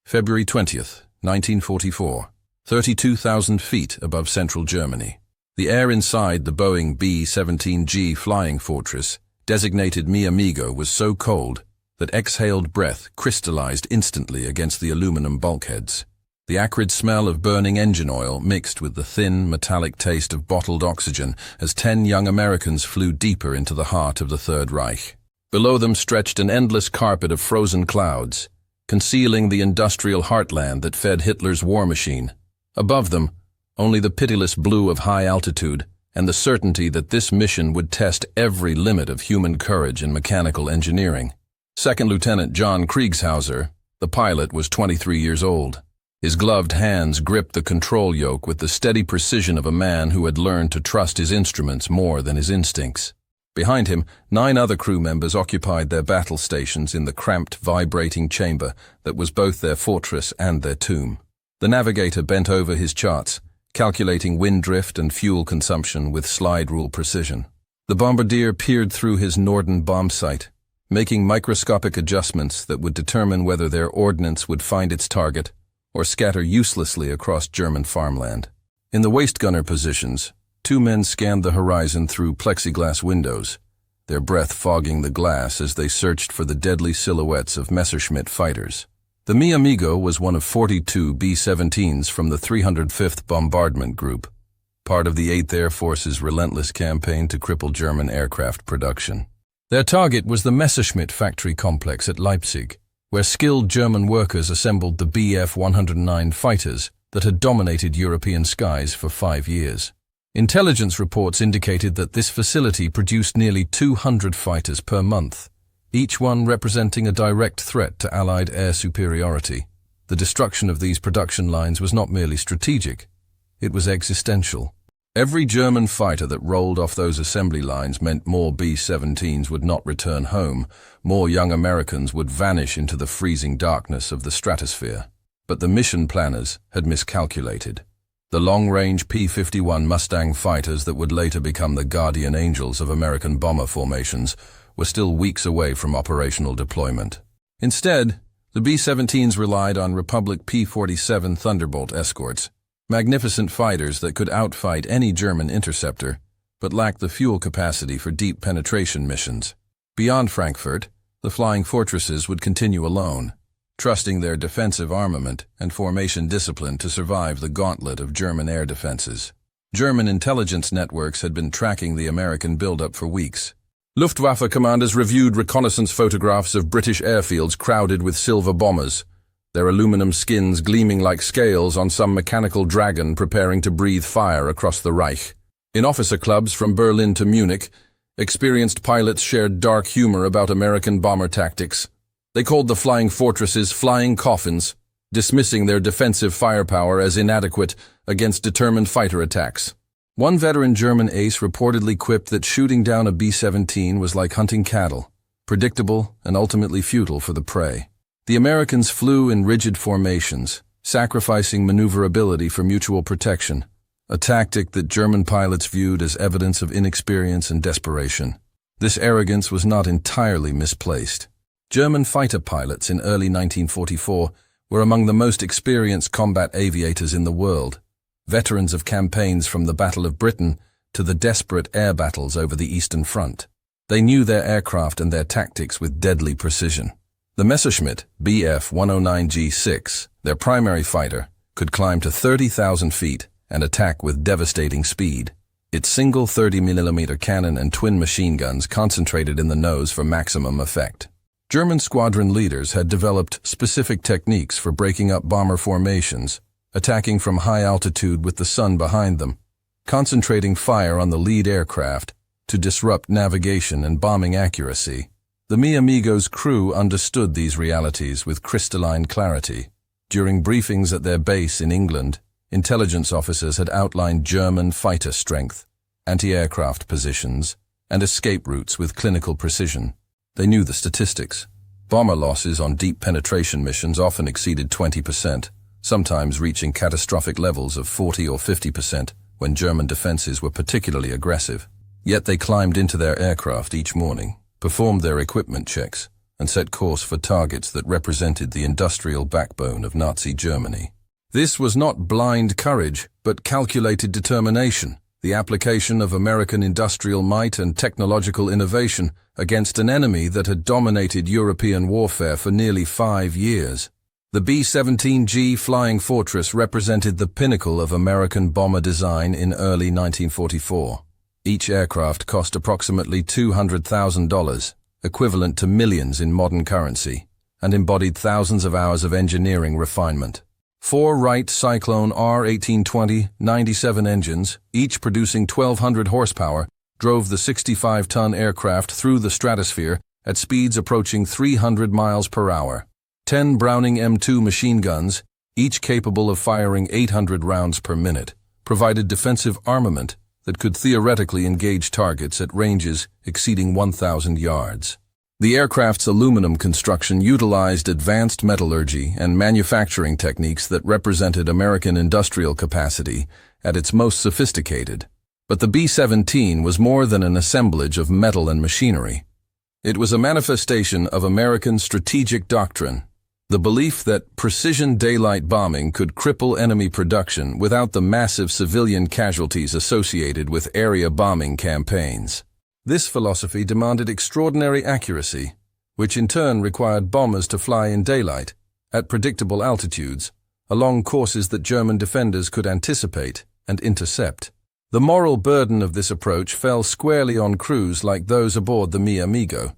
February 20th, 1944, 32,000 feet above central Germany. The air inside the Boeing B-17G flying fortress, designated Mi Amigo, was so cold that exhaled breath crystallized instantly against the aluminum bulkheads. The acrid smell of burning engine oil mixed with the thin, metallic taste of bottled oxygen as 10 young Americans flew deeper into the heart of the Third Reich. Below them stretched an endless carpet of frozen clouds, concealing the industrial heartland that fed Hitler's war machine. Above them, only the pitiless blue of high altitude and the certainty that this mission would test every limit of human courage and mechanical engineering. Second Lieutenant John Kriegshauser, the pilot, was 23 years old. His gloved hands gripped the control yoke with the steady precision of a man who had learned to trust his instruments more than his instincts. Behind him, 9 other crew members occupied their battle stations in the cramped, vibrating chamber that was both their fortress and their tomb. The navigator bent over his charts, calculating wind drift and fuel consumption with slide rule precision. The bombardier peered through his Norden bomb sight, making microscopic adjustments that would determine whether their ordnance would find its target or scatter uselessly across German farmland. In the waist gunner positions, 2 men scanned the horizon through plexiglass windows, their breath fogging the glass as they searched for the deadly silhouettes of Messerschmitt fighters. The Mi Amigo was one of 42 B-17’s from the 305th Bombardment Group, part of the 8th Air Force's relentless campaign to cripple German aircraft production. Their target was the Messerschmitt factory complex at Leipzig, where skilled German workers assembled the Bf-109 fighters that had dominated European skies for 5 years. Intelligence reports indicated that this facility produced nearly 200 fighters per month, each one representing a direct threat to Allied air superiority. The destruction of these production lines was not merely strategic, it was existential. Every German fighter that rolled off those assembly lines meant more B-17’s would not return home, more young Americans would vanish into the freezing darkness of the stratosphere. But the mission planners had miscalculated. The long-range P-51 Mustang fighters that would later become the guardian angels of American bomber formations were still weeks away from operational deployment. Instead, the B-17’s relied on Republic P-47 Thunderbolt escorts, magnificent fighters that could outfight any German interceptor, but lacked the fuel capacity for deep penetration missions. Beyond Frankfurt, the flying fortresses would continue alone, trusting their defensive armament and formation discipline to survive the gauntlet of German air defenses. German intelligence networks had been tracking the American buildup for weeks. Luftwaffe commanders reviewed reconnaissance photographs of British airfields crowded with silver bombers, their aluminum skins gleaming like scales on some mechanical dragon preparing to breathe fire across the Reich. In officer clubs from Berlin to Munich, experienced pilots shared dark humor about American bomber tactics. They called the flying fortresses flying coffins, dismissing their defensive firepower as inadequate against determined fighter attacks. One veteran German ace reportedly quipped that shooting down a B-17 was like hunting cattle, predictable and ultimately futile for the prey. The Americans flew in rigid formations, sacrificing maneuverability for mutual protection, a tactic that German pilots viewed as evidence of inexperience and desperation. This arrogance was not entirely misplaced. German fighter pilots in early 1944 were among the most experienced combat aviators in the world, veterans of campaigns from the Battle of Britain to the desperate air battles over the Eastern Front. They knew their aircraft and their tactics with deadly precision. The Messerschmitt Bf-109G6, their primary fighter, could climb to 30,000 feet and attack with devastating speed. Its single 30mm cannon and twin machine guns concentrated in the nose for maximum effect. German squadron leaders had developed specific techniques for breaking up bomber formations, attacking from high altitude with the sun behind them, concentrating fire on the lead aircraft to disrupt navigation and bombing accuracy. The Mi Amigo's crew understood these realities with crystalline clarity. During briefings at their base in England, intelligence officers had outlined German fighter strength, anti-aircraft positions, and escape routes with clinical precision. They knew the statistics. Bomber losses on deep penetration missions often exceeded 20%, sometimes reaching catastrophic levels of 40 or 50% when German defenses were particularly aggressive. Yet they climbed into their aircraft each morning, performed their equipment checks, and set course for targets that represented the industrial backbone of Nazi Germany. This was not blind courage, but calculated determination, the application of American industrial might and technological innovation against an enemy that had dominated European warfare for nearly 5 years. The B-17G Flying Fortress represented the pinnacle of American bomber design in early 1944. Each aircraft cost approximately $200,000, equivalent to millions in modern currency, and embodied thousands of hours of engineering refinement. 4 Wright Cyclone R-1820-97 engines, each producing 1,200 horsepower, drove the 65-ton aircraft through the stratosphere at speeds approaching 300 miles per hour. 10 Browning M2 machine guns, each capable of firing 800 rounds per minute, provided defensive armament that could theoretically engage targets at ranges exceeding 1,000 yards. The aircraft's aluminum construction utilized advanced metallurgy and manufacturing techniques that represented American industrial capacity at its most sophisticated. But the B-17 was more than an assemblage of metal and machinery. It was a manifestation of American strategic doctrine, the belief that precision daylight bombing could cripple enemy production without the massive civilian casualties associated with area bombing campaigns. This philosophy demanded extraordinary accuracy, which in turn required bombers to fly in daylight, at predictable altitudes, along courses that German defenders could anticipate and intercept. The moral burden of this approach fell squarely on crews like those aboard the Mi Amigo,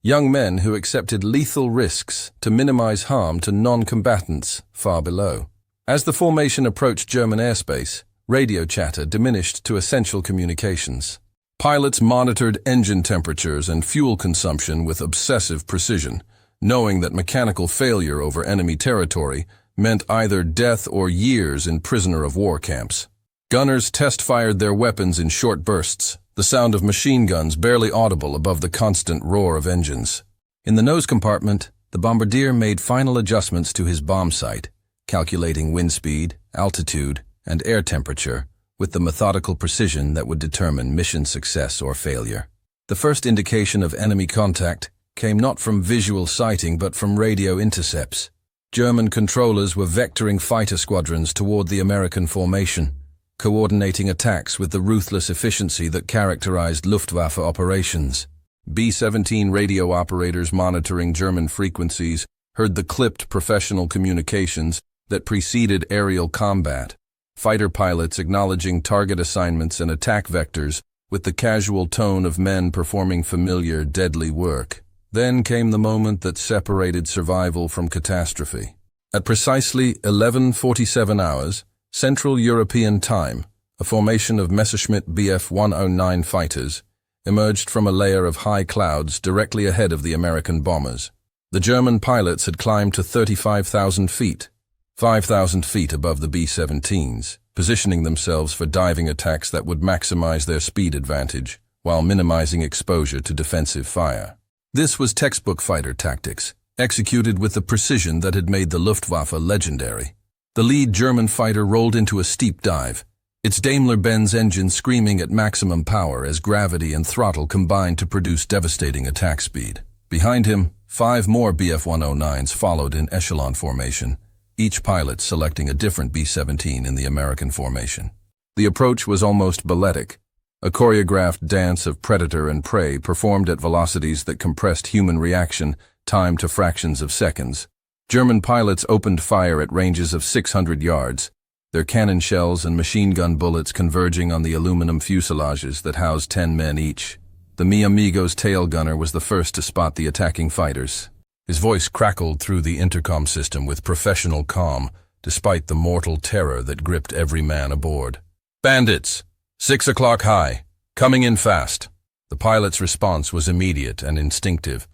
young men who accepted lethal risks to minimize harm to non-combatants far below. As the formation approached German airspace, radio chatter diminished to essential communications. Pilots monitored engine temperatures and fuel consumption with obsessive precision, knowing that mechanical failure over enemy territory meant either death or years in prisoner-of-war camps. Gunners test-fired their weapons in short bursts, the sound of machine guns barely audible above the constant roar of engines. In the nose compartment, the bombardier made final adjustments to his bomb sight, calculating wind speed, altitude, and air temperature, with the methodical precision that would determine mission success or failure. The first indication of enemy contact came not from visual sighting but from radio intercepts. German controllers were vectoring fighter squadrons toward the American formation, coordinating attacks with the ruthless efficiency that characterized Luftwaffe operations. B-17 radio operators monitoring German frequencies heard the clipped professional communications that preceded aerial combat. Fighter pilots acknowledging target assignments and attack vectors with the casual tone of men performing familiar, deadly work. Then came the moment that separated survival from catastrophe. At precisely 11:47 hours, Central European Time, a formation of Messerschmitt Bf 109 fighters emerged from a layer of high clouds directly ahead of the American bombers. The German pilots had climbed to 35,000 feet, 5,000 feet above the B-17's, positioning themselves for diving attacks that would maximize their speed advantage while minimizing exposure to defensive fire. This was textbook fighter tactics, executed with the precision that had made the Luftwaffe legendary. The lead German fighter rolled into a steep dive, its Daimler-Benz engine screaming at maximum power as gravity and throttle combined to produce devastating attack speed. Behind him, 5 more Bf 109s followed in echelon formation, each pilot selecting a different B-17 in the American formation. The approach was almost balletic, a choreographed dance of predator and prey performed at velocities that compressed human reaction time to fractions of seconds. German pilots opened fire at ranges of 600 yards, their cannon shells and machine gun bullets converging on the aluminum fuselages that housed 10 men each. The Mi Amigo's tail gunner was the first to spot the attacking fighters. His voice crackled through the intercom system with professional calm, despite the mortal terror that gripped every man aboard. "Bandits! 6 o'clock high! Coming in fast!" The pilot's response was immediate and instinctive,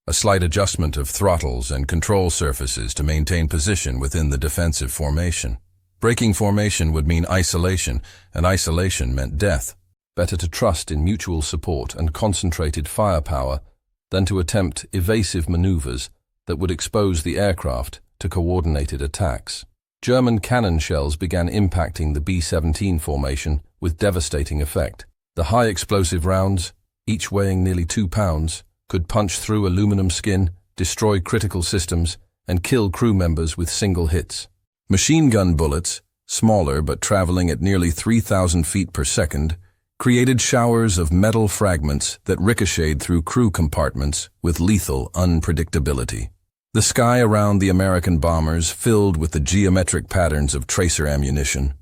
a slight adjustment of throttles and control surfaces to maintain position within the defensive formation. Breaking formation would mean isolation, and isolation meant death. Better to trust in mutual support and concentrated firepower than to attempt evasive maneuvers that would expose the aircraft to coordinated attacks. German cannon shells began impacting the B-17 formation with devastating effect. The high explosive rounds, each weighing nearly 2 pounds, could punch through aluminum skin, destroy critical systems, and kill crew members with single hits. Machine gun bullets, smaller but traveling at nearly 3,000 feet per second, created showers of metal fragments that ricocheted through crew compartments with lethal unpredictability. The sky around the American bombers filled with the geometric patterns of tracer ammunition,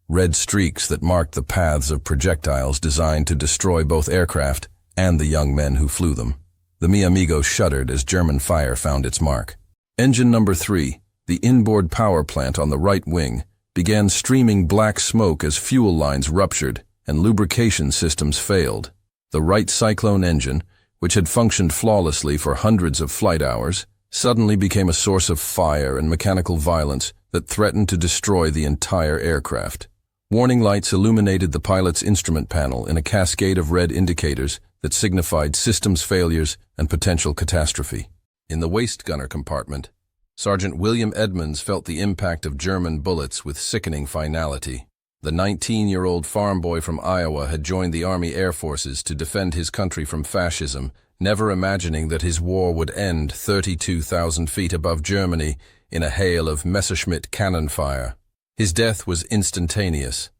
red streaks that marked the paths of projectiles designed to destroy both aircraft and the young men who flew them. The Mi Amigo shuddered as German fire found its mark. Engine number 3, the inboard power plant on the right wing, began streaming black smoke as fuel lines ruptured and lubrication systems failed. The right cyclone engine, which had functioned flawlessly for hundreds of flight hours, suddenly became a source of fire and mechanical violence that threatened to destroy the entire aircraft. Warning lights illuminated the pilot's instrument panel in a cascade of red indicators that signified systems failures and potential catastrophe. In the waist gunner compartment, Sergeant William Edmonds felt the impact of German bullets with sickening finality. The 19-year-old farm boy from Iowa had joined the Army Air Forces to defend his country from fascism, never imagining that his war would end 32,000 feet above Germany in a hail of Messerschmitt cannon fire. His death was instantaneous,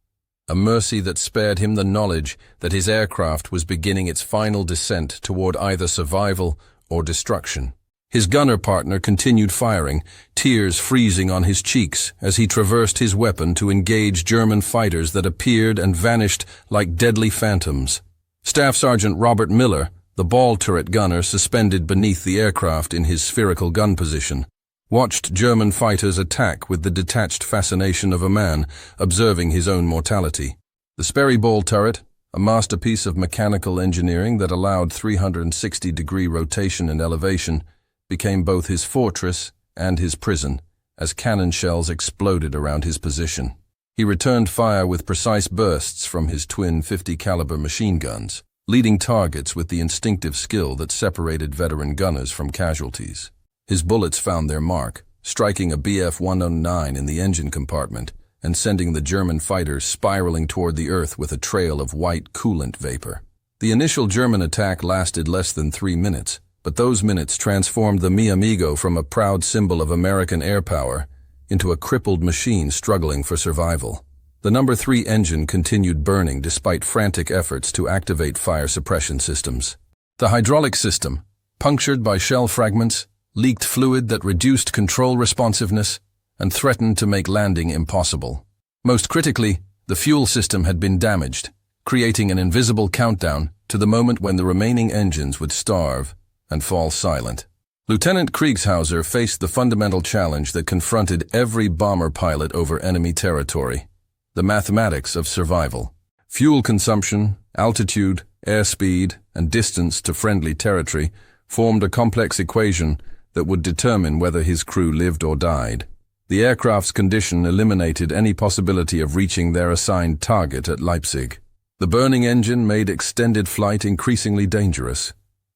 a mercy that spared him the knowledge that his aircraft was beginning its final descent toward either survival or destruction. His gunner partner continued firing, tears freezing on his cheeks as he traversed his weapon to engage German fighters that appeared and vanished like deadly phantoms. Staff Sergeant Robert Miller, the ball turret gunner suspended beneath the aircraft in his spherical gun position, watched German fighters attack with the detached fascination of a man observing his own mortality. The Sperry ball turret, a masterpiece of mechanical engineering that allowed 360-degree rotation and elevation, became both his fortress and his prison as cannon shells exploded around his position. He returned fire with precise bursts from his twin 50-caliber machine guns, leading targets with the instinctive skill that separated veteran gunners from casualties. His bullets found their mark, striking a Bf-109 in the engine compartment and sending the German fighters spiraling toward the earth with a trail of white coolant vapor. The initial German attack lasted less than 3 minutes, but those minutes transformed the Mi Amigo from a proud symbol of American air power into a crippled machine struggling for survival. The number 3 engine continued burning despite frantic efforts to activate fire suppression systems. The hydraulic system, punctured by shell fragments, leaked fluid that reduced control responsiveness and threatened to make landing impossible. Most critically, the fuel system had been damaged, creating an invisible countdown to the moment when the remaining engines would starve and fall silent. Lieutenant Kriegshauser faced the fundamental challenge that confronted every bomber pilot over enemy territory: the mathematics of survival. Fuel consumption, altitude, airspeed, and distance to friendly territory formed a complex equation that would determine whether his crew lived or died. The aircraft's condition eliminated any possibility of reaching their assigned target at Leipzig. The burning engine made extended flight increasingly dangerous.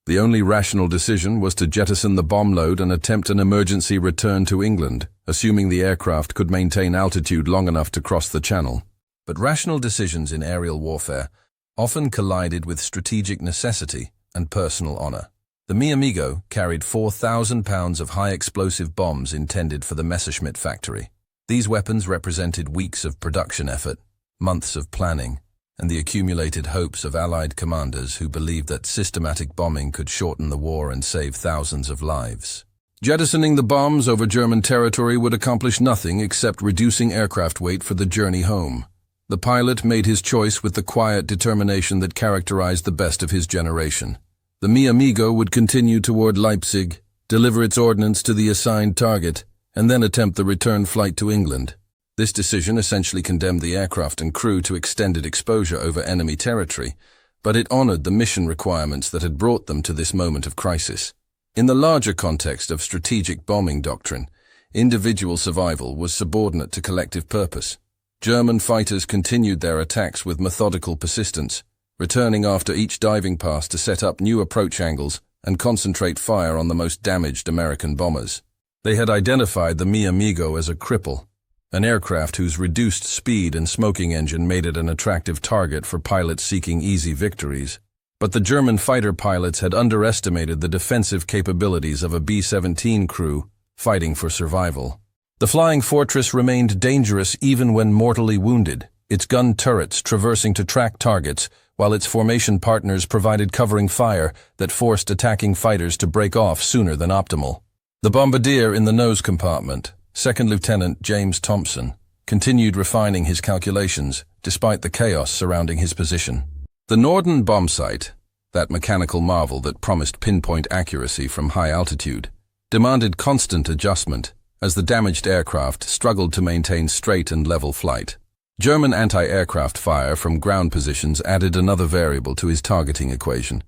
The only rational decision was to jettison the bomb load and attempt an emergency return to England, assuming the aircraft could maintain altitude long enough to cross the Channel. But rational decisions in aerial warfare often collided with strategic necessity and personal honor. The Mi Amigo carried 4,000 pounds of high-explosive bombs intended for the Messerschmitt factory. These weapons represented weeks of production effort, months of planning, and the accumulated hopes of Allied commanders who believed that systematic bombing could shorten the war and save thousands of lives. Jettisoning the bombs over German territory would accomplish nothing except reducing aircraft weight for the journey home. The pilot made his choice with the quiet determination that characterized the best of his generation. The Mi Amigo would continue toward Leipzig, deliver its ordnance to the assigned target, and then attempt the return flight to England. This decision essentially condemned the aircraft and crew to extended exposure over enemy territory, but it honored the mission requirements that had brought them to this moment of crisis. In the larger context of strategic bombing doctrine, individual survival was subordinate to collective purpose. German fighters continued their attacks with methodical persistence, returning after each diving pass to set up new approach angles and concentrate fire on the most damaged American bombers. They had identified the Mi Amigo as a cripple, an aircraft whose reduced speed and smoking engine made it an attractive target for pilots seeking easy victories. But the German fighter pilots had underestimated the defensive capabilities of a B-17 crew fighting for survival. The flying fortress remained dangerous even when mortally wounded, its gun turrets traversing to track targets, while its formation partners provided covering fire that forced attacking fighters to break off sooner than optimal. The bombardier in the nose compartment, Second Lieutenant James Thompson, continued refining his calculations despite the chaos surrounding his position. The Norden bomb sight, that mechanical marvel that promised pinpoint accuracy from high altitude, demanded constant adjustment as the damaged aircraft struggled to maintain straight and level flight. German anti-aircraft fire from ground positions added another variable to his targeting equation,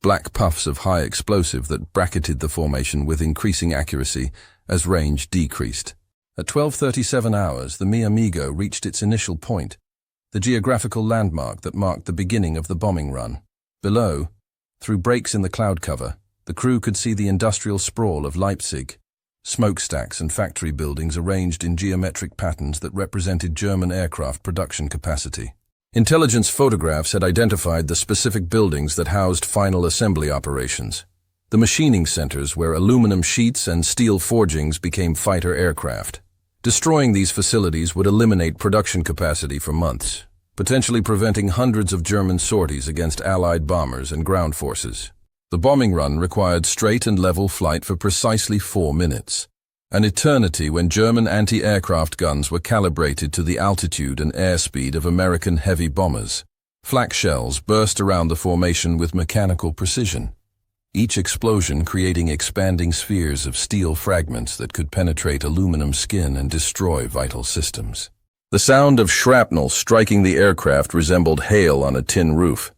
black puffs of high explosive that bracketed the formation with increasing accuracy as range decreased. At 12:37 hours, the Mi Amigo reached its initial point, the geographical landmark that marked the beginning of the bombing run. Below, through breaks in the cloud cover, the crew could see the industrial sprawl of Leipzig, smokestacks and factory buildings arranged in geometric patterns that represented German aircraft production capacity. Intelligence photographs had identified the specific buildings that housed final assembly operations, the machining centers where aluminum sheets and steel forgings became fighter aircraft. Destroying these facilities would eliminate production capacity for months, potentially preventing hundreds of German sorties against Allied bombers and ground forces. The bombing run required straight and level flight for precisely 4 minutes, an eternity when German anti-aircraft guns were calibrated to the altitude and airspeed of American heavy bombers. Flak shells burst around the formation with mechanical precision, each explosion creating expanding spheres of steel fragments that could penetrate aluminum skin and destroy vital systems. The sound of shrapnel striking the aircraft resembled hail on a tin roof,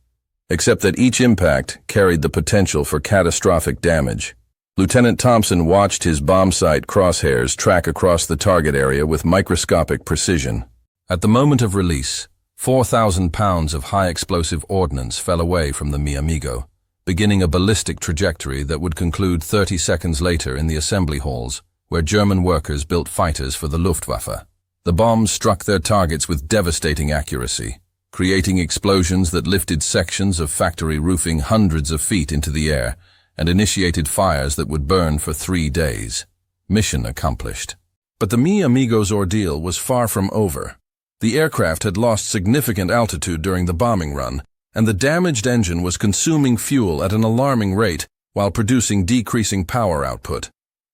except that each impact carried the potential for catastrophic damage. Lieutenant Thompson watched his bomb sight crosshairs track across the target area with microscopic precision. At the moment of release, 4,000 pounds of high-explosive ordnance fell away from the Mi Amigo, beginning a ballistic trajectory that would conclude 30 seconds later in the assembly halls, where German workers built fighters for the Luftwaffe. The bombs struck their targets with devastating accuracy, creating explosions that lifted sections of factory roofing hundreds of feet into the air and initiated fires that would burn for 3 days. Mission accomplished. But the Mi Amigo's ordeal was far from over. The aircraft had lost significant altitude during the bombing run, and the damaged engine was consuming fuel at an alarming rate while producing decreasing power output.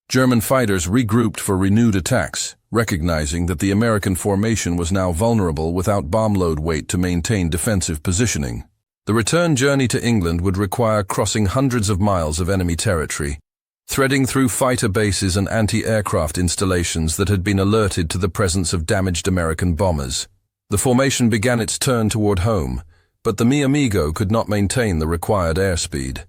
German fighters regrouped for renewed attacks, recognizing that the American formation was now vulnerable without bomb load weight to maintain defensive positioning. The return journey to England would require crossing hundreds of miles of enemy territory, threading through fighter bases and anti-aircraft installations that had been alerted to the presence of damaged American bombers. The formation began its turn toward home, but the Mi Amigo could not maintain the required airspeed.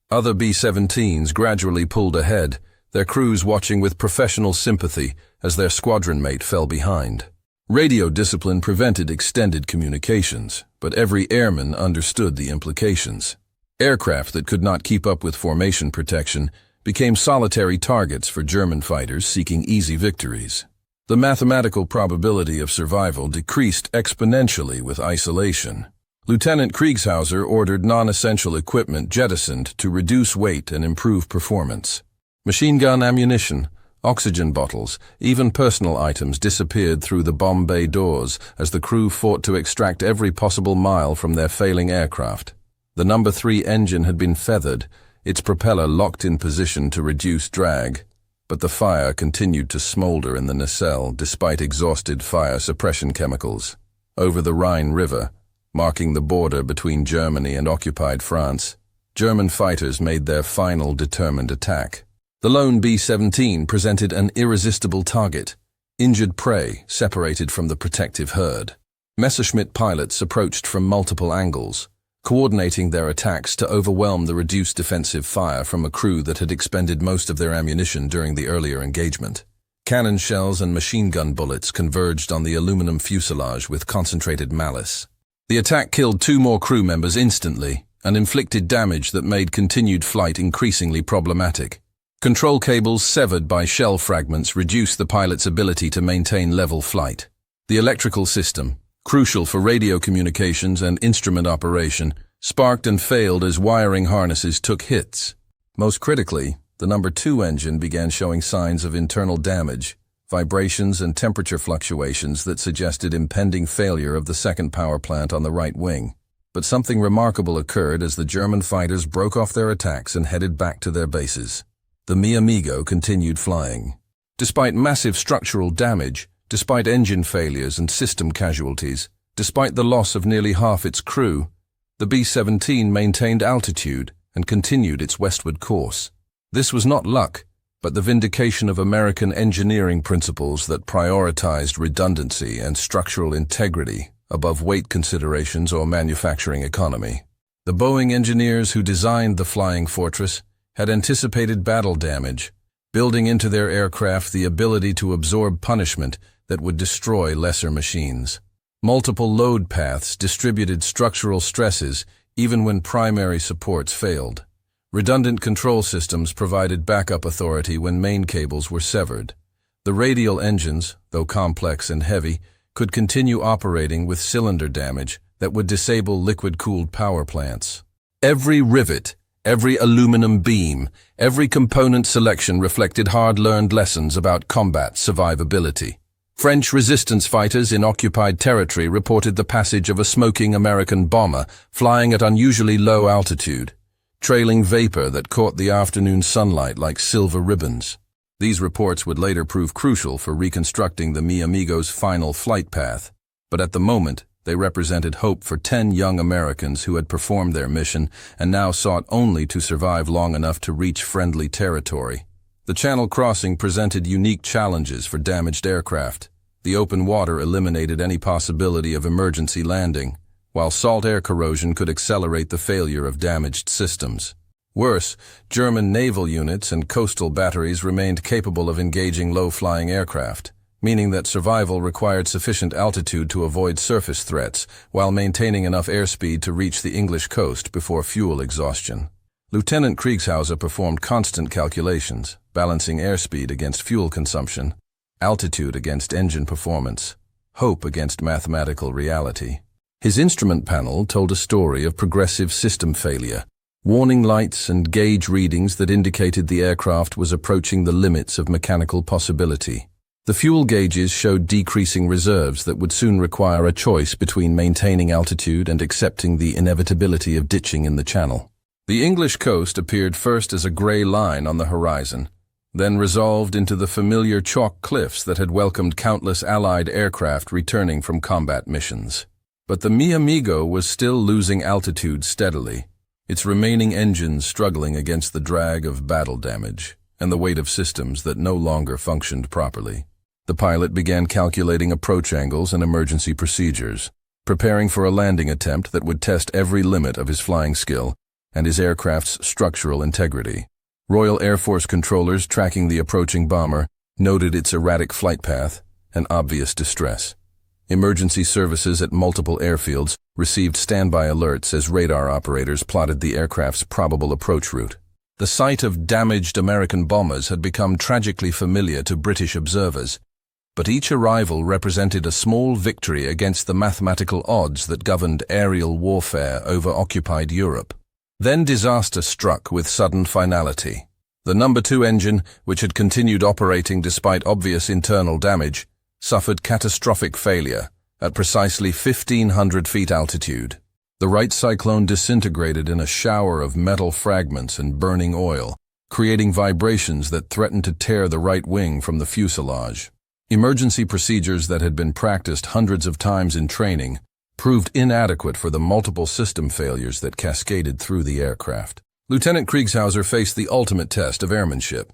Other B-17s gradually pulled ahead, their crews watching with professional sympathy as their squadron mate fell behind. Radio discipline prevented extended communications, but every airman understood the implications. Aircraft that could not keep up with formation protection became solitary targets for German fighters seeking easy victories. The mathematical probability of survival decreased exponentially with isolation. Lieutenant Kriegshauser ordered non-essential equipment jettisoned to reduce weight and improve performance. Machine gun ammunition, oxygen bottles, even personal items disappeared through the bomb bay doors as the crew fought to extract every possible mile from their failing aircraft. The No. 3 engine had been feathered, its propeller locked in position to reduce drag, but the fire continued to smolder in the nacelle despite exhausted fire suppression chemicals. Over the Rhine River, marking the border between Germany and occupied France, German fighters made their final determined attack. The lone B-17 presented an irresistible target, injured prey separated from the protective herd. Messerschmitt pilots approached from multiple angles, coordinating their attacks to overwhelm the reduced defensive fire from a crew that had expended most of their ammunition during the earlier engagement. Cannon shells and machine gun bullets converged on the aluminum fuselage with concentrated malice. The attack killed 2 more crew members instantly and inflicted damage that made continued flight increasingly problematic. Control cables severed by shell fragments reduced the pilot's ability to maintain level flight. The electrical system, crucial for radio communications and instrument operation, sparked and failed as wiring harnesses took hits. Most critically, the number 2 engine began showing signs of internal damage, vibrations and temperature fluctuations that suggested impending failure of the second power plant on the right wing. But something remarkable occurred as the German fighters broke off their attacks and headed back to their bases. The Mi Amigo continued flying. Despite massive structural damage, despite engine failures and system casualties, despite the loss of nearly half its crew, the B-17 maintained altitude and continued its westward course. This was not luck, but the vindication of American engineering principles that prioritized redundancy and structural integrity above weight considerations or manufacturing economy. The Boeing engineers who designed the Flying Fortress had anticipated battle damage, building into their aircraft the ability to absorb punishment that would destroy lesser machines. Multiple load paths distributed structural stresses even when primary supports failed. Redundant control systems provided backup authority when main cables were severed. The radial engines, though complex and heavy, could continue operating with cylinder damage that would disable liquid-cooled power plants. Every rivet, every aluminum beam, every component selection reflected hard-learned lessons about combat survivability. French resistance fighters in occupied territory reported the passage of a smoking American bomber flying at unusually low altitude, trailing vapor that caught the afternoon sunlight like silver ribbons. These reports would later prove crucial for reconstructing the Mi Amigo's final flight path, but at the moment, they represented hope for 10 young Americans who had performed their mission and now sought only to survive long enough to reach friendly territory. The Channel crossing presented unique challenges for damaged aircraft. The open water eliminated any possibility of emergency landing, while salt air corrosion could accelerate the failure of damaged systems. Worse, German naval units and coastal batteries remained capable of engaging low-flying aircraft, meaning that survival required sufficient altitude to avoid surface threats while maintaining enough airspeed to reach the English coast before fuel exhaustion. Lieutenant Kriegshauser performed constant calculations, balancing airspeed against fuel consumption, altitude against engine performance, hope against mathematical reality. His instrument panel told a story of progressive system failure, warning lights and gauge readings that indicated the aircraft was approaching the limits of mechanical possibility. The fuel gauges showed decreasing reserves that would soon require a choice between maintaining altitude and accepting the inevitability of ditching in the Channel. The English coast appeared first as a gray line on the horizon, then resolved into the familiar chalk cliffs that had welcomed countless Allied aircraft returning from combat missions. But the Mi Amigo was still losing altitude steadily, its remaining engines struggling against the drag of battle damage and the weight of systems that no longer functioned properly. The pilot began calculating approach angles and emergency procedures, preparing for a landing attempt that would test every limit of his flying skill and his aircraft's structural integrity. Royal Air Force controllers tracking the approaching bomber noted its erratic flight path and obvious distress. Emergency services at multiple airfields received standby alerts as radar operators plotted the aircraft's probable approach route. The sight of damaged American bombers had become tragically familiar to British observers, but each arrival represented a small victory against the mathematical odds that governed aerial warfare over occupied Europe. Then disaster struck with sudden finality. The No. 2 engine, which had continued operating despite obvious internal damage, suffered catastrophic failure at precisely 1,500 feet altitude. The right cyclone disintegrated in a shower of metal fragments and burning oil, creating vibrations that threatened to tear the right wing from the fuselage. Emergency procedures that had been practiced hundreds of times in training proved inadequate for the multiple system failures that cascaded through the aircraft. Lieutenant Kriegshauser faced the ultimate test of airmanship,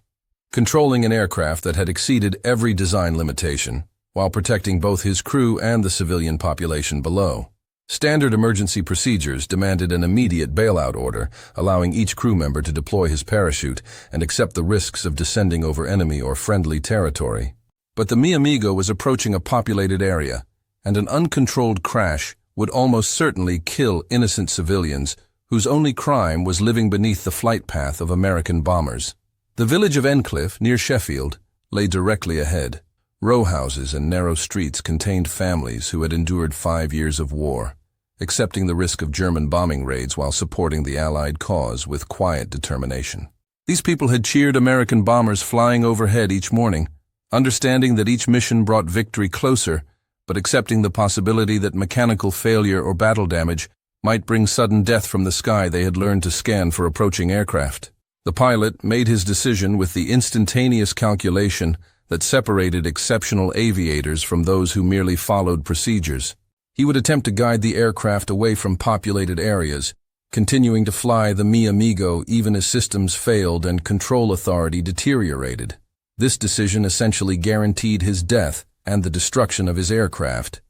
controlling an aircraft that had exceeded every design limitation, while protecting both his crew and the civilian population below. Standard emergency procedures demanded an immediate bailout order, allowing each crew member to deploy his parachute and accept the risks of descending over enemy or friendly territory. But the Mi Amigo was approaching a populated area, and an uncontrolled crash would almost certainly kill innocent civilians whose only crime was living beneath the flight path of American bombers. The village of Encliffe, near Sheffield, lay directly ahead. Row houses and narrow streets contained families who had endured 5 years of war. accepting the risk of German bombing raids while supporting the Allied cause with quiet determination. These people had cheered American bombers flying overhead each morning, understanding that each mission brought victory closer, but accepting the possibility that mechanical failure or battle damage might bring sudden death from the sky they had learned to scan for approaching aircraft. The pilot made his decision with the instantaneous calculation that separated exceptional aviators from those who merely followed procedures. He would attempt to guide the aircraft away from populated areas, continuing to fly the Mi Amigo even as systems failed and control authority deteriorated. This decision essentially guaranteed his death and the destruction of his aircraft,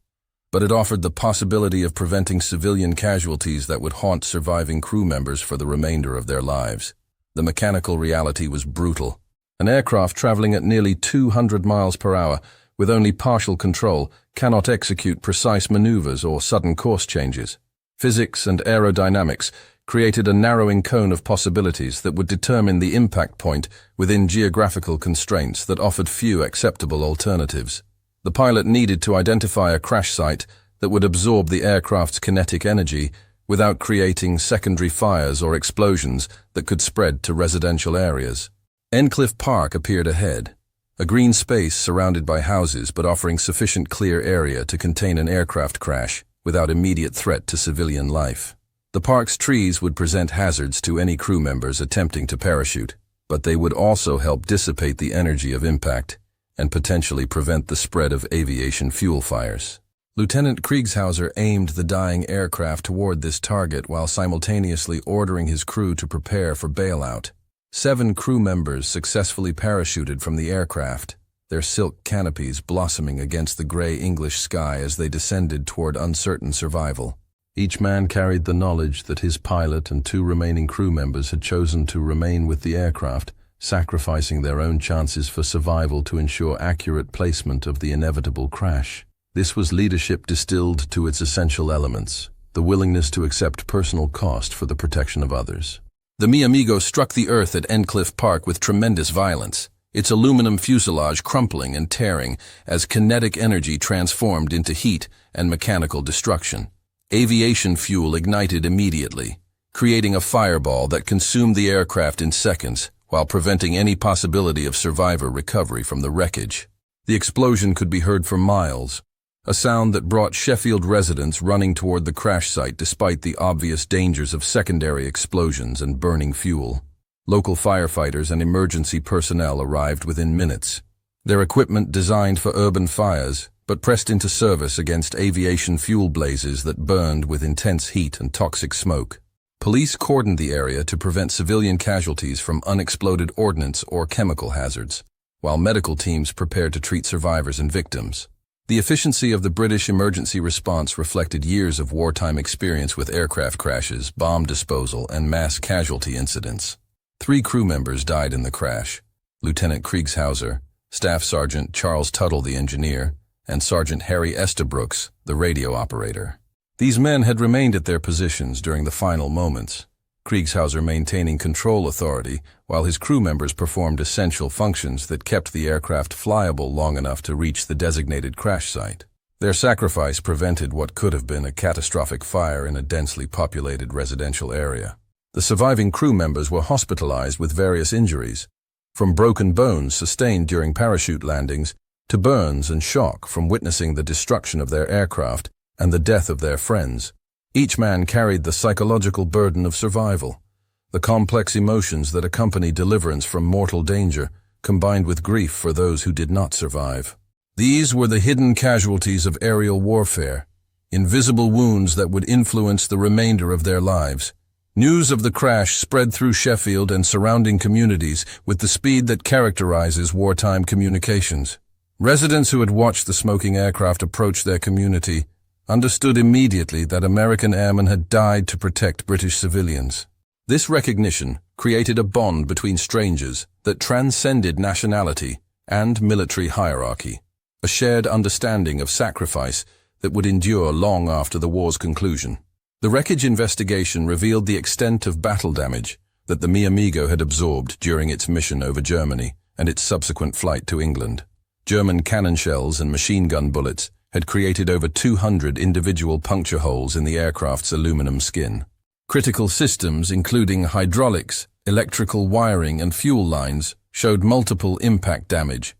but it offered the possibility of preventing civilian casualties that would haunt surviving crew members for the remainder of their lives. The mechanical reality was brutal. An aircraft traveling at nearly 200 miles per hour with only partial control cannot execute precise maneuvers or sudden course changes. Physics and aerodynamics created a narrowing cone of possibilities that would determine the impact point within geographical constraints that offered few acceptable alternatives. The pilot needed to identify a crash site that would absorb the aircraft's kinetic energy without creating secondary fires or explosions that could spread to residential areas. Endcliff Park appeared ahead, a green space surrounded by houses but offering sufficient clear area to contain an aircraft crash without immediate threat to civilian life. The park's trees would present hazards to any crew members attempting to parachute, but they would also help dissipate the energy of impact and potentially prevent the spread of aviation fuel fires. Lieutenant Kriegshauser aimed the dying aircraft toward this target while simultaneously ordering his crew to prepare for bailout. 7 crew members successfully parachuted from the aircraft, their silk canopies blossoming against the gray English sky as they descended toward uncertain survival. Each man carried the knowledge that his pilot and 2 remaining crew members had chosen to remain with the aircraft, sacrificing their own chances for survival to ensure accurate placement of the inevitable crash. This was leadership distilled to its essential elements, the willingness to accept personal cost for the protection of others. The Mi Amigo struck the earth at Endcliff Park with tremendous violence, its aluminum fuselage crumpling and tearing as kinetic energy transformed into heat and mechanical destruction. Aviation fuel ignited immediately, creating a fireball that consumed the aircraft in seconds while preventing any possibility of survivor recovery from the wreckage. The explosion could be heard for miles, a sound that brought Sheffield residents running toward the crash site despite the obvious dangers of secondary explosions and burning fuel. Local firefighters and emergency personnel arrived within minutes, their equipment designed for urban fires, but pressed into service against aviation fuel blazes that burned with intense heat and toxic smoke. Police cordoned the area to prevent civilian casualties from unexploded ordnance or chemical hazards, while medical teams prepared to treat survivors and victims. The efficiency of the British emergency response reflected years of wartime experience with aircraft crashes, bomb disposal, and mass casualty incidents. 3 crew members died in the crash: Lieutenant Kriegshauser, Staff Sergeant Charles Tuttle, the engineer, and Sergeant Harry Estabrooks, the radio operator. These men had remained at their positions during the final moments, Kriegshauser maintaining control authority while his crew members performed essential functions that kept the aircraft flyable long enough to reach the designated crash site. Their sacrifice prevented what could have been a catastrophic fire in a densely populated residential area. The surviving crew members were hospitalized with various injuries, from broken bones sustained during parachute landings to burns and shock from witnessing the destruction of their aircraft and the death of their friends. Each man carried the psychological burden of survival, the complex emotions that accompany deliverance from mortal danger, combined with grief for those who did not survive. These were the hidden casualties of aerial warfare, invisible wounds that would influence the remainder of their lives. News of the crash spread through Sheffield and surrounding communities with the speed that characterizes wartime communications. Residents who had watched the smoking aircraft approach their community understood immediately that American airmen had died to protect British civilians. This recognition created a bond between strangers that transcended nationality and military hierarchy, a shared understanding of sacrifice that would endure long after the war's conclusion. The wreckage investigation revealed the extent of battle damage that the Mi Amigo had absorbed during its mission over Germany and its subsequent flight to England. German cannon shells and machine gun bullets had created over 200 individual puncture holes in the aircraft's aluminum skin. Critical systems, including hydraulics, electrical wiring, and fuel lines, showed multiple impact damage.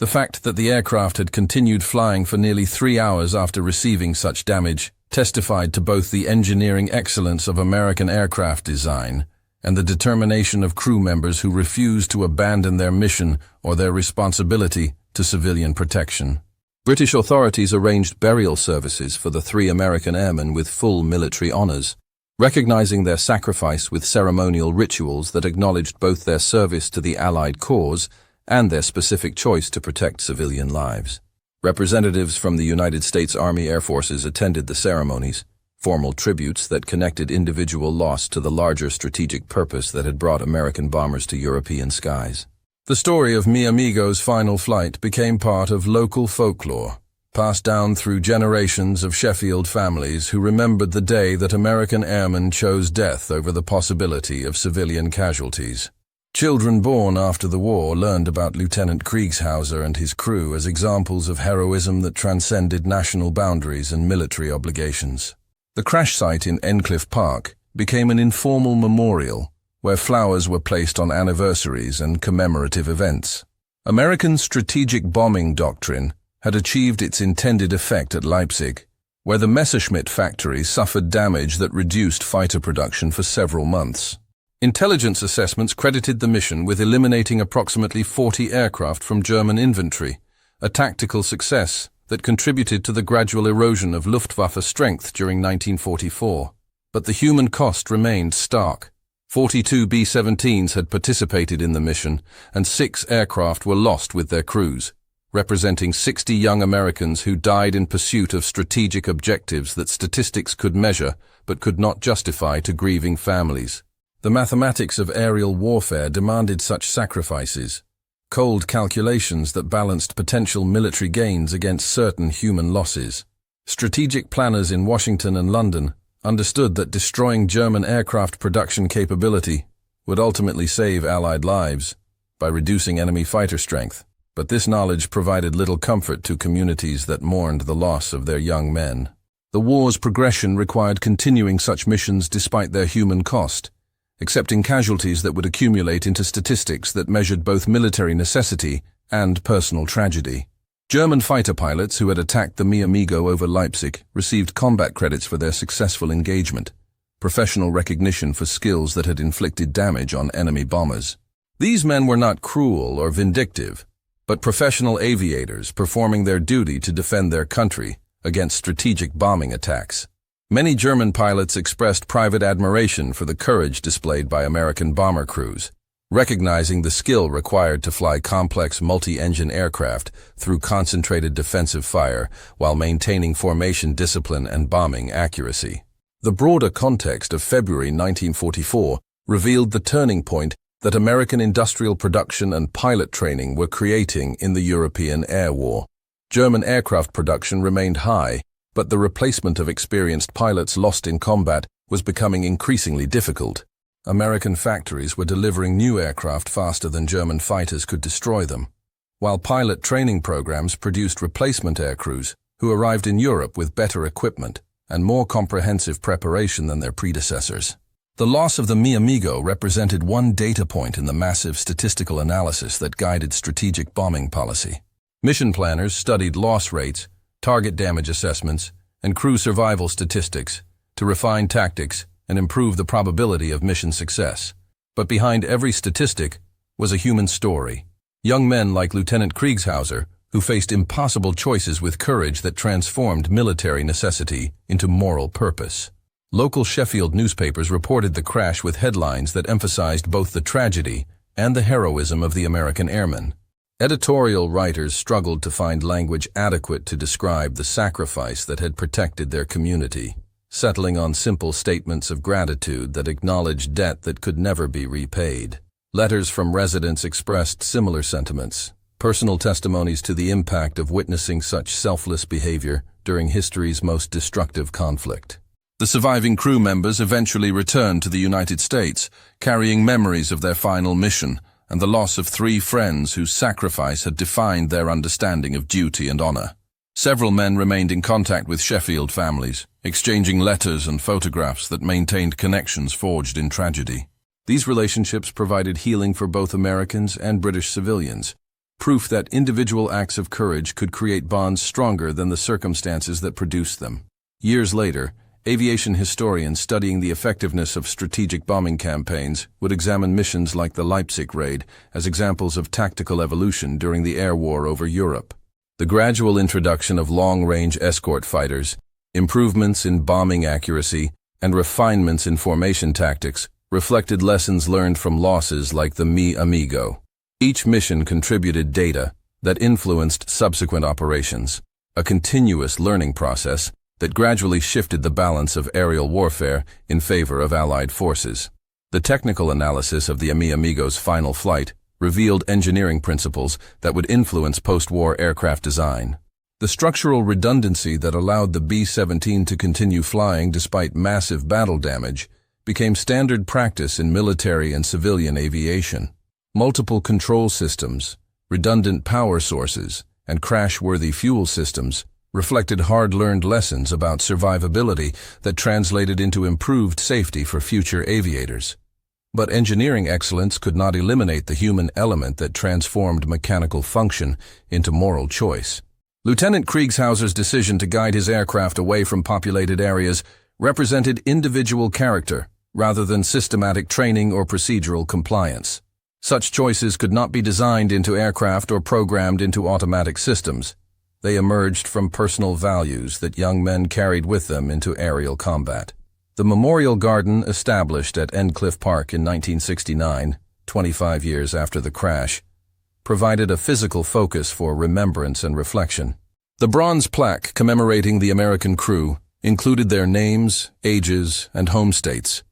The fact that the aircraft had continued flying for nearly 3 hours after receiving such damage testified to both the engineering excellence of American aircraft design and the determination of crew members who refused to abandon their mission or their responsibility to civilian protection. British authorities arranged burial services for the 3 American airmen with full military honors, recognizing their sacrifice with ceremonial rituals that acknowledged both their service to the Allied cause and their specific choice to protect civilian lives. Representatives from the United States Army Air Forces attended the ceremonies, formal tributes that connected individual loss to the larger strategic purpose that had brought American bombers to European skies. The story of Mi Amigo's final flight became part of local folklore, passed down through generations of Sheffield families who remembered the day that American airmen chose death over the possibility of civilian casualties. Children born after the war learned about Lieutenant Kriegshauser and his crew as examples of heroism that transcended national boundaries and military obligations. The crash site in Endcliffe Park became an informal memorial where flowers were placed on anniversaries and commemorative events. American strategic bombing doctrine had achieved its intended effect at Leipzig, where the Messerschmitt factory suffered damage that reduced fighter production for several months. Intelligence assessments credited the mission with eliminating approximately 40 aircraft from German inventory, a tactical success that contributed to the gradual erosion of Luftwaffe strength during 1944. But the human cost remained stark. 42 B-17’s had participated in the mission, and 6 aircraft were lost with their crews, representing 60 young Americans who died in pursuit of strategic objectives that statistics could measure but could not justify to grieving families. The mathematics of aerial warfare demanded such sacrifices, cold calculations that balanced potential military gains against certain human losses. Strategic planners in Washington and London understood that destroying German aircraft production capability would ultimately save Allied lives by reducing enemy fighter strength, but this knowledge provided little comfort to communities that mourned the loss of their young men. The war's progression required continuing such missions despite their human cost, accepting casualties that would accumulate into statistics that measured both military necessity and personal tragedy. German fighter pilots who had attacked the Mi Amigo over Leipzig received combat credits for their successful engagement, professional recognition for skills that had inflicted damage on enemy bombers. These men were not cruel or vindictive, but professional aviators performing their duty to defend their country against strategic bombing attacks. Many German pilots expressed private admiration for the courage displayed by American bomber crews, recognizing the skill required to fly complex multi-engine aircraft through concentrated defensive fire while maintaining formation discipline and bombing accuracy. The broader context of February 1944 revealed the turning point that American industrial production and pilot training were creating in the European air war. German aircraft production remained high, but the replacement of experienced pilots lost in combat was becoming increasingly difficult. American factories were delivering new aircraft faster than German fighters could destroy them, while pilot training programs produced replacement aircrews who arrived in Europe with better equipment and more comprehensive preparation than their predecessors. The loss of the Mi Amigo represented one data point in the massive statistical analysis that guided strategic bombing policy. Mission planners studied loss rates, target damage assessments, and crew survival statistics to refine tactics and improve the probability of mission success. But behind every statistic was a human story. Young men like Lieutenant Kriegshauser, who faced impossible choices with courage that transformed military necessity into moral purpose. Local Sheffield newspapers reported the crash with headlines that emphasized both the tragedy and the heroism of the American airmen. Editorial writers struggled to find language adequate to describe the sacrifice that had protected their community, settling on simple statements of gratitude that acknowledged debt that could never be repaid. Letters from residents expressed similar sentiments, personal testimonies to the impact of witnessing such selfless behavior during history's most destructive conflict. The surviving crew members eventually returned to the United States, carrying memories of their final mission and the loss of 3 friends whose sacrifice had defined their understanding of duty and honor. Several men remained in contact with Sheffield families, exchanging letters and photographs that maintained connections forged in tragedy. These relationships provided healing for both Americans and British civilians, proof that individual acts of courage could create bonds stronger than the circumstances that produced them. Years later, aviation historians studying the effectiveness of strategic bombing campaigns would examine missions like the Leipzig raid as examples of tactical evolution during the air war over Europe. The gradual introduction of long-range escort fighters, improvements in bombing accuracy, and refinements in formation tactics reflected lessons learned from losses like the Mi Amigo. Each mission contributed data that influenced subsequent operations, a continuous learning process that gradually shifted the balance of aerial warfare in favor of Allied forces. The technical analysis of the Mi Amigo's final flight revealed engineering principles that would influence post-war aircraft design. The structural redundancy that allowed the B-17 to continue flying despite massive battle damage became standard practice in military and civilian aviation. Multiple control systems, redundant power sources, and crash-worthy fuel systems reflected hard-learned lessons about survivability that translated into improved safety for future aviators. But engineering excellence could not eliminate the human element that transformed mechanical function into moral choice. Lieutenant Kriegshauser's decision to guide his aircraft away from populated areas represented individual character rather than systematic training or procedural compliance. Such choices could not be designed into aircraft or programmed into automatic systems. They emerged from personal values that young men carried with them into aerial combat. The Memorial Garden, established at Endcliffe Park in 1969, 25 years after the crash, provided a physical focus for remembrance and reflection. The bronze plaque commemorating the American crew included their names, ages, and home states,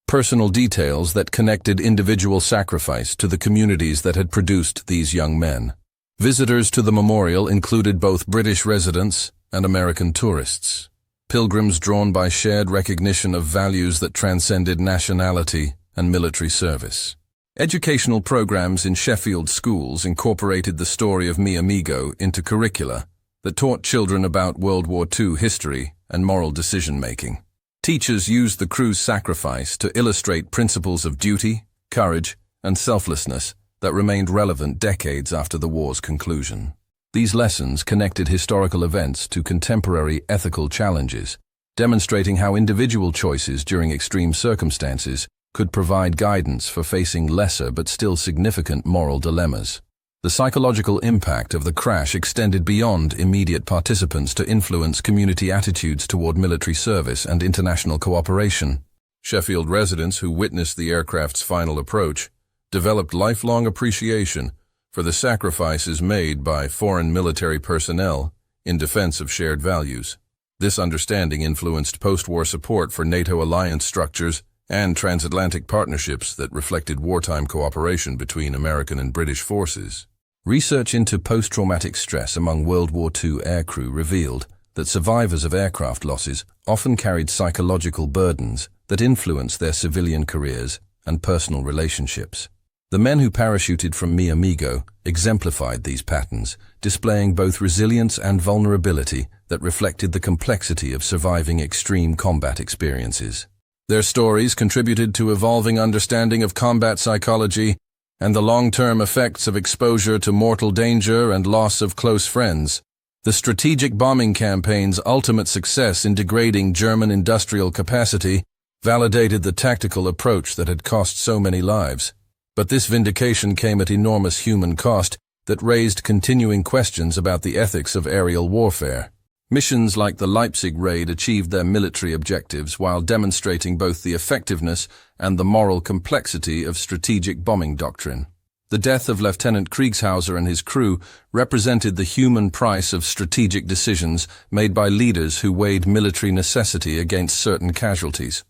personal details that connected individual sacrifice to the communities that had produced these young men. Visitors to the memorial included both British residents and American tourists, pilgrims drawn by shared recognition of values that transcended nationality and military service. Educational programs in Sheffield schools incorporated the story of Mi Amigo into curricula that taught children about World War II history and moral decision-making. Teachers used the crew's sacrifice to illustrate principles of duty, courage, and selflessness that remained relevant decades after the war's conclusion. These lessons connected historical events to contemporary ethical challenges, demonstrating how individual choices during extreme circumstances could provide guidance for facing lesser but still significant moral dilemmas. The psychological impact of the crash extended beyond immediate participants to influence community attitudes toward military service and international cooperation. Sheffield residents who witnessed the aircraft's final approach developed lifelong appreciation for the sacrifices made by foreign military personnel in defense of shared values. This understanding influenced post-war support for NATO alliance structures and transatlantic partnerships that reflected wartime cooperation between American and British forces. Research into post-traumatic stress among World War II aircrew revealed that survivors of aircraft losses often carried psychological burdens that influenced their civilian careers and personal relationships. The men who parachuted from Mi Amigo exemplified these patterns, displaying both resilience and vulnerability that reflected the complexity of surviving extreme combat experiences. Their stories contributed to evolving understanding of combat psychology and the long-term effects of exposure to mortal danger and loss of close friends. The strategic bombing campaign's ultimate success in degrading German industrial capacity validated the tactical approach that had cost so many lives. But this vindication came at enormous human cost that raised continuing questions about the ethics of aerial warfare. Missions like the Leipzig raid achieved their military objectives while demonstrating both the effectiveness and the moral complexity of strategic bombing doctrine. The death of Lieutenant Kriegshauser and his crew represented the human price of strategic decisions made by leaders who weighed military necessity against certain casualties.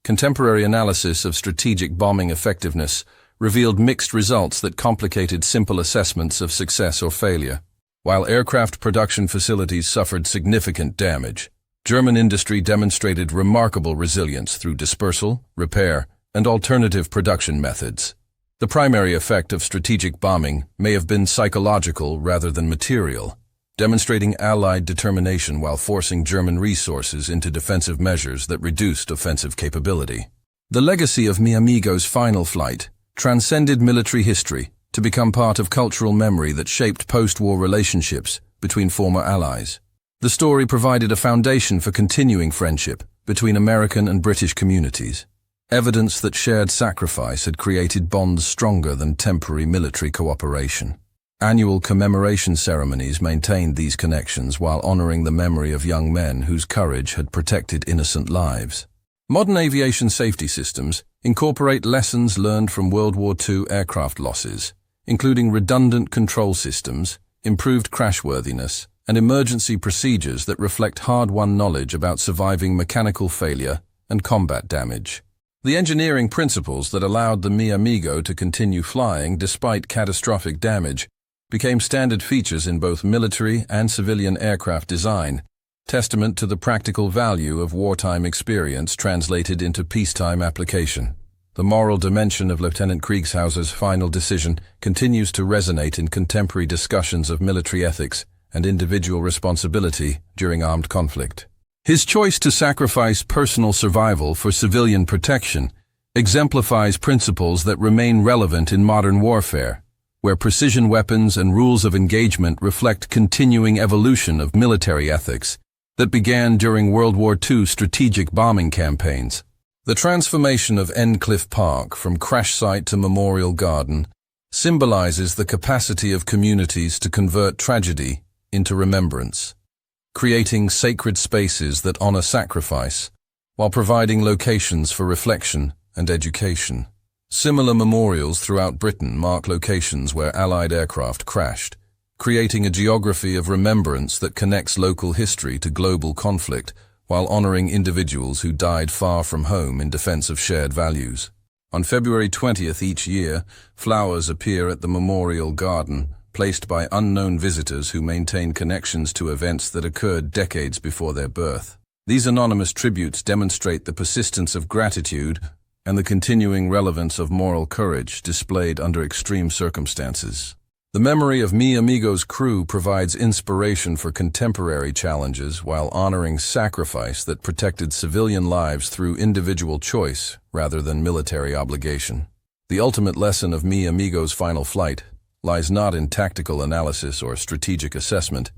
Contemporary analysis of strategic bombing effectiveness revealed mixed results that complicated simple assessments of success or failure. While aircraft production facilities suffered significant damage, German industry demonstrated remarkable resilience through dispersal, repair, and alternative production methods. The primary effect of strategic bombing may have been psychological rather than material. demonstrating Allied determination while forcing German resources into defensive measures that reduced offensive capability. The legacy of Mi Amigo's final flight transcended military history to become part of cultural memory that shaped post-war relationships between former allies. The story provided a foundation for continuing friendship between American and British communities, evidence that shared sacrifice had created bonds stronger than temporary military cooperation. Annual commemoration ceremonies maintained these connections while honoring the memory of young men whose courage had protected innocent lives. Modern aviation safety systems incorporate lessons learned from World War II aircraft losses, including redundant control systems, improved crashworthiness, and emergency procedures that reflect hard-won knowledge about surviving mechanical failure and combat damage. The engineering principles that allowed the Mi Amigo to continue flying despite catastrophic damage became standard features in both military and civilian aircraft design, testament to the practical value of wartime experience translated into peacetime application. The moral dimension of Lieutenant Kriegshauser's final decision continues to resonate in contemporary discussions of military ethics and individual responsibility during armed conflict. His choice to sacrifice personal survival for civilian protection exemplifies principles that remain relevant in modern warfare, where precision weapons and rules of engagement reflect continuing evolution of military ethics that began during World War II strategic bombing campaigns. The transformation of Endcliffe Park from crash site to memorial garden symbolizes the capacity of communities to convert tragedy into remembrance, creating sacred spaces that honor sacrifice while providing locations for reflection and education. Similar memorials throughout Britain mark locations where Allied aircraft crashed, creating a geography of remembrance that connects local history to global conflict while honoring individuals who died far from home in defense of shared values. On February 20th each year, flowers appear at the memorial garden, placed by unknown visitors who maintain connections to events that occurred decades before their birth. These anonymous tributes demonstrate the persistence of gratitude and the continuing relevance of moral courage displayed under extreme circumstances. The memory of Mi Amigo's crew provides inspiration for contemporary challenges while honoring sacrifice that protected civilian lives through individual choice rather than military obligation. The ultimate lesson of Mi Amigo's final flight lies not in tactical analysis or strategic assessment,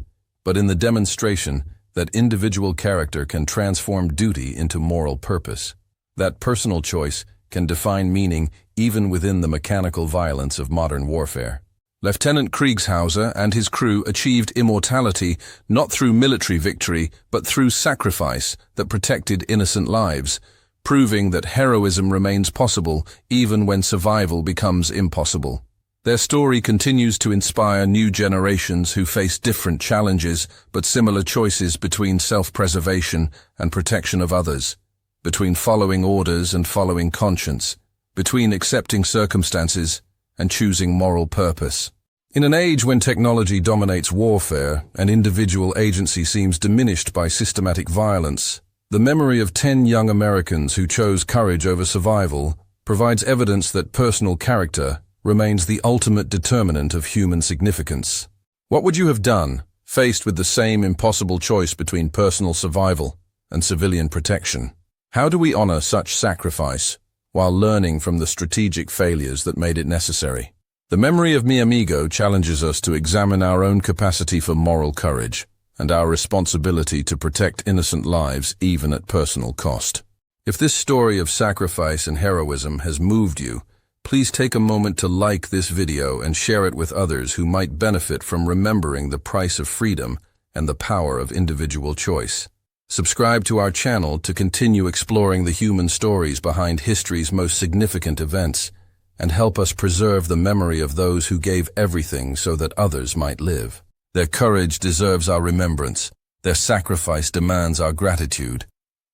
but in the demonstration that individual character can transform duty into moral purpose. That personal choice can define meaning even within the mechanical violence of modern warfare. Lieutenant Kriegshauser and his crew achieved immortality not through military victory but through sacrifice that protected innocent lives, proving that heroism remains possible even when survival becomes impossible. Their story continues to inspire new generations who face different challenges but similar choices between self-preservation and protection of others, between following orders and following conscience, between accepting circumstances and choosing moral purpose. In an age when technology dominates warfare and individual agency seems diminished by systematic violence, the memory of 10 young Americans who chose courage over survival provides evidence that personal character remains the ultimate determinant of human significance. What would you have done, faced with the same impossible choice between personal survival and civilian protection? How do we honor such sacrifice while learning from the strategic failures that made it necessary? The memory of Mi Amigo challenges us to examine our own capacity for moral courage and our responsibility to protect innocent lives even at personal cost. If this story of sacrifice and heroism has moved you, please take a moment to like this video and share it with others who might benefit from remembering the price of freedom and the power of individual choice. Subscribe to our channel to continue exploring the human stories behind history's most significant events, and help us preserve the memory of those who gave everything so that others might live. Their courage deserves our remembrance, their sacrifice demands our gratitude,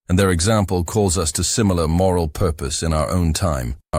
and their example calls us to similar moral purpose in our own time.